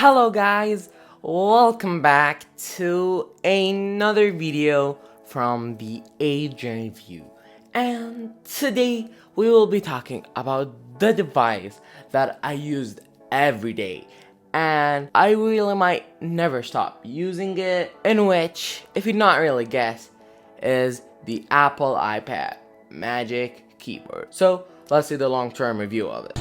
Hello guys, welcome back to another video from the Adrian View, and today we will be talking about the device that I used every day and I really might never stop using it, in which, if you not really guess, is the Apple iPad Magic Keyboard. So let's see the long-term review of it.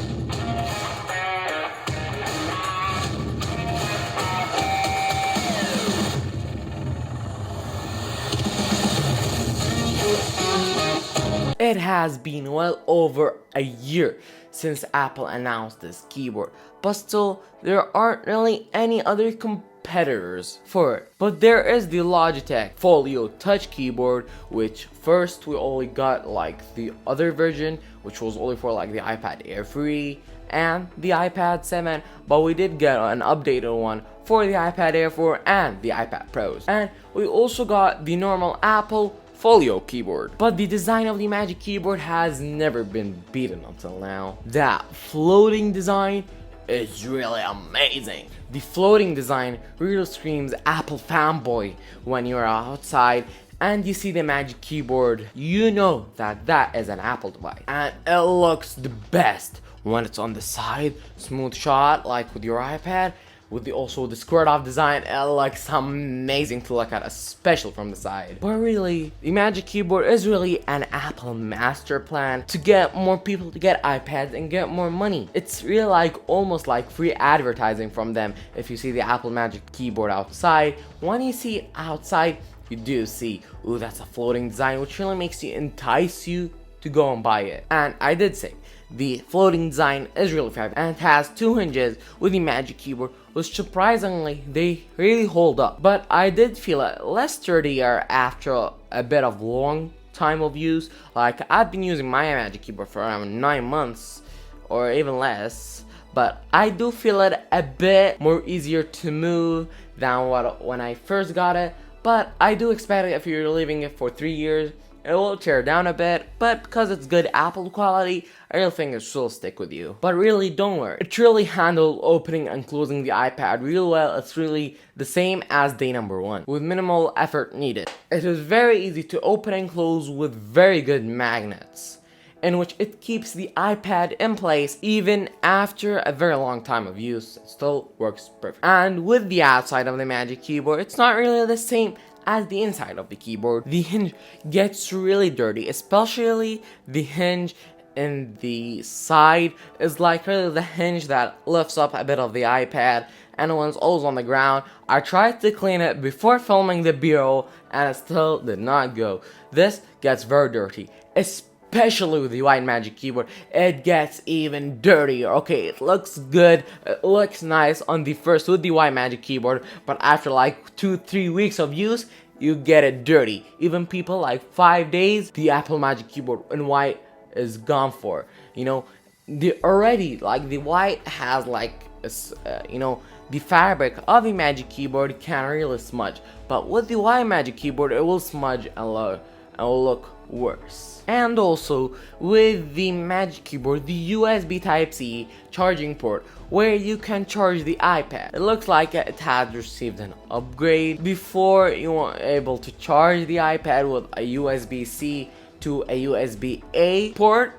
It has been well over a year since Apple announced this keyboard, but still there aren't really any other competitors for it. But there is the Logitech Folio Touch keyboard, which first we only got like the other version, which was only for like the iPad Air 3 and the iPad 7, but we did get an updated one for the iPad Air 4 and the iPad Pros. And we also got the normal Apple Folio keyboard. But the design of the Magic Keyboard has never been beaten until now. That floating design is really amazing. The floating design really screams Apple fanboy when you're outside and you see the Magic Keyboard. You know that that is an Apple device. And it looks the best when it's on the side, smooth shot like with your iPad. With also the squared off design, it looks amazing to look at, especially from the side. But really, the Magic Keyboard is really an Apple master plan to get more people to get iPads and get more money. It's really like almost like free advertising from them. If you see the Apple Magic Keyboard outside, when you see it outside, you do see, ooh, that's a floating design, which really makes you entice you to go and buy it. And I did say, the floating design is really fab and it has two hinges with the Magic Keyboard, which surprisingly they really hold up. But I did feel it less sturdier after a bit of long time of use. Like I've been using my Magic Keyboard for around 9 months or even less, but I do feel it a bit more easier to move than when I first got it. But I do expect it if you're leaving it for 3 years, it will tear down a bit, but because it's good Apple quality, I really think it will stick with you. But really, don't worry. It really handled opening and closing the iPad real well. It's really the same as day number 1, with minimal effort needed. It is very easy to open and close with very good magnets, in which it keeps the iPad in place even after a very long time of use. It still works perfect. And with the outside of the Magic Keyboard, it's not really the same as the inside of the keyboard. The hinge gets really dirty, especially the hinge in the side is like really the hinge that lifts up a bit of the iPad, and when it's always on the ground. I tried to clean it before filming the bureau and it still did not go. This gets very dirty, especially with the white Magic Keyboard. It gets even dirtier. Okay, it looks good, it looks nice on the first with the white Magic Keyboard, but after like 2-3 weeks of use, you get it dirty. Even people like 5 days, the Apple Magic Keyboard in white is gone for. You know, the white has like the fabric of the Magic Keyboard can really smudge, but with the white Magic Keyboard it will smudge and will look worse. And also with the Magic Keyboard, the USB Type-C charging port where you can charge the iPad, it looks like it has received an upgrade. Before, you were able to charge the iPad with a USB-C to a USB-A port,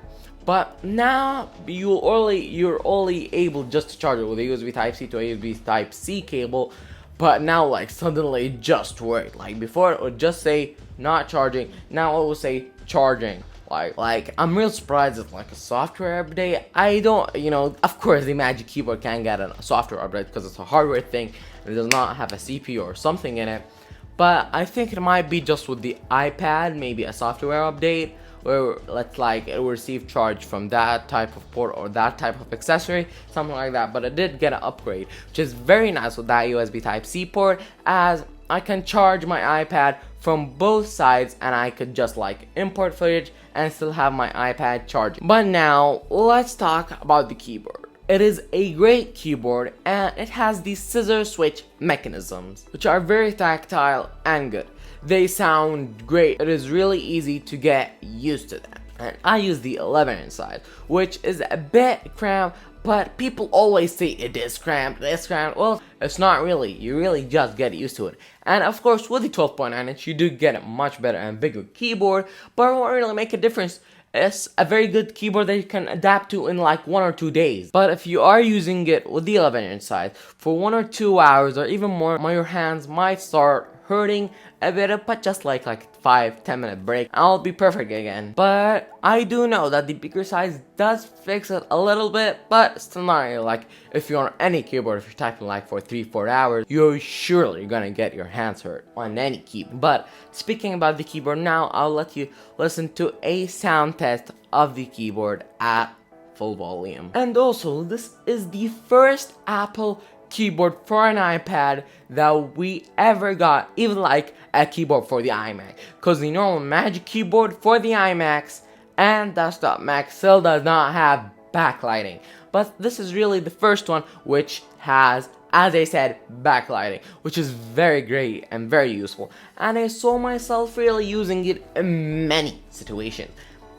but now you're only able just to charge it with a USB Type-C to a USB Type-C cable. But now like suddenly it just worked. Like before it would just say not charging, now it will say charging. Like I'm real surprised it's like a software update. I don't, of course the Magic Keyboard can get a software update because it's a hardware thing. It does not have a CPU or something in it. But I think it might be just with the iPad, maybe a software update where it will receive charge from that type of port or that type of accessory, something like that. But it did get an upgrade, which is very nice with that USB Type-C port, as I can charge my iPad from both sides and I could just like import footage and still have my iPad charging. But now let's talk about the keyboard. It is a great keyboard and it has these scissor switch mechanisms, which are very tactile and good. They sound great. It is really easy to get used to them. And I use the 11-inch size, which is a bit cramped, But people always say it is cramped, it's cramped. Well, it's not really. You really just get used to it. And of course, with the 12.9 inch, you do get a much better and bigger keyboard, but it won't really make a difference. It's a very good keyboard that you can adapt to in like 1 or 2 days. But if you are using it with the 11-inch size for 1 or 2 hours or even more, your hands might start hurting a bit, but just like 5-10 minute break, I'll be perfect again. But I do know that the bigger size does fix it a little bit, but still not really. Like if you're on any keyboard, if you're typing like for 3-4 hours, you're surely gonna get your hands hurt on any keyboard. But speaking about the keyboard now, I'll let you listen to a sound test of the keyboard at full volume. And also, this is the first Apple keyboard for an iPad that we ever got, even like a keyboard for the iMac, because the normal Magic Keyboard for the iMacs and Desktop Mac still does not have backlighting, but this is really the first one which has, as I said, backlighting, which is very great and very useful, and I saw myself really using it in many situations.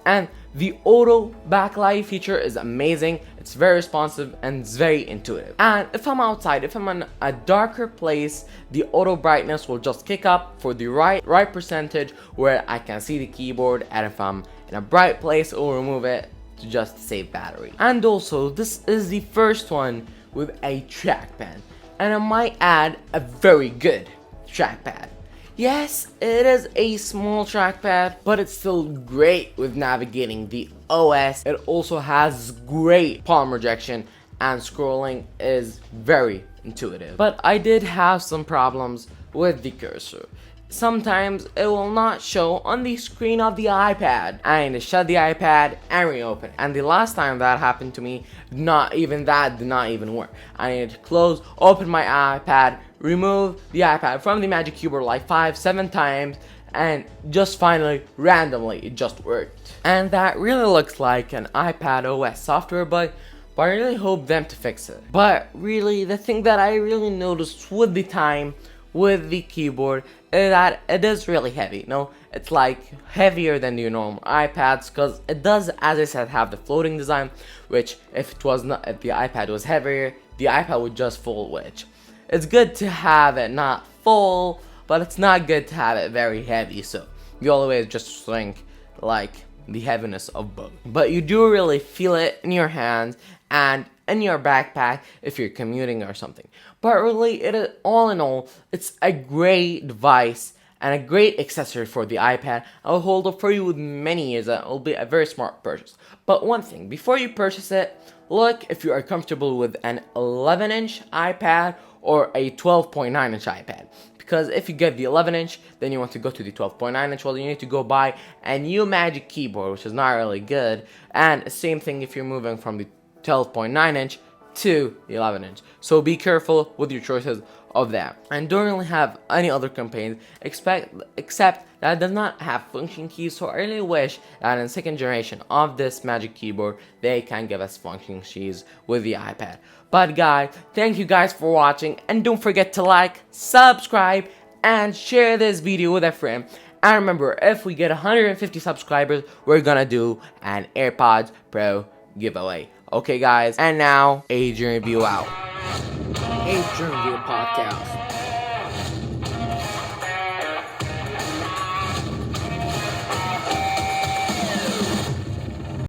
And the auto backlight feature is amazing, it's very responsive and it's very intuitive. And if I'm outside, if I'm in a darker place, the auto brightness will just kick up for the right percentage where I can see the keyboard, and if I'm in a bright place, it will remove it to just save battery. And also, this is the first one with a trackpad, and I might add, a very good trackpad. Yes, it is a small trackpad, but it's still great with navigating the OS. It also has great palm rejection and scrolling is very intuitive. But I did have some problems with the cursor. Sometimes it will not show on the screen of the iPad. I need to shut the iPad and reopen it. And the last time that happened to me, not even that did not even work. I needed to close, open my iPad, remove the iPad from the Magic Keyboard like 5-7 times, and just finally, randomly, it just worked. And that really looks like an iPad OS software bug, but I really hope them to fix it. But really, the thing that I really noticed with the time with the keyboard is that it is really heavy. No, it's like heavier than your normal iPads, because it does, as I said, have the floating design, which if the iPad was heavier, the iPad would just fall, which it's good to have it not full, but it's not good to have it very heavy, so you always just think like the heaviness of both. But you do really feel it in your hands and in your backpack if you're commuting or something. But really, it is, all in all, it's a great device and a great accessory for the iPad. I'll hold it for you with many years, and it will be a very smart purchase. But one thing, before you purchase it, look if you are comfortable with an 11-inch iPad or a 12.9-inch iPad. Because if you get the 11-inch, then you want to go to the 12.9-inch, well, you need to go buy a new Magic Keyboard, which is not really good. And same thing if you're moving from the 12.9-inch to the 11-inch. So be careful with your choices of that. And don't really have any other campaigns except that it does not have function keys, so I really wish that in second generation of this Magic Keyboard, they can give us function keys with the iPad. But guys, thank you guys for watching, and don't forget to like, subscribe, and share this video with a friend. And remember, if we get 150 subscribers, we're gonna do an AirPods Pro giveaway. Okay guys, and now, Adrian Review out. Adrian Review Podcast.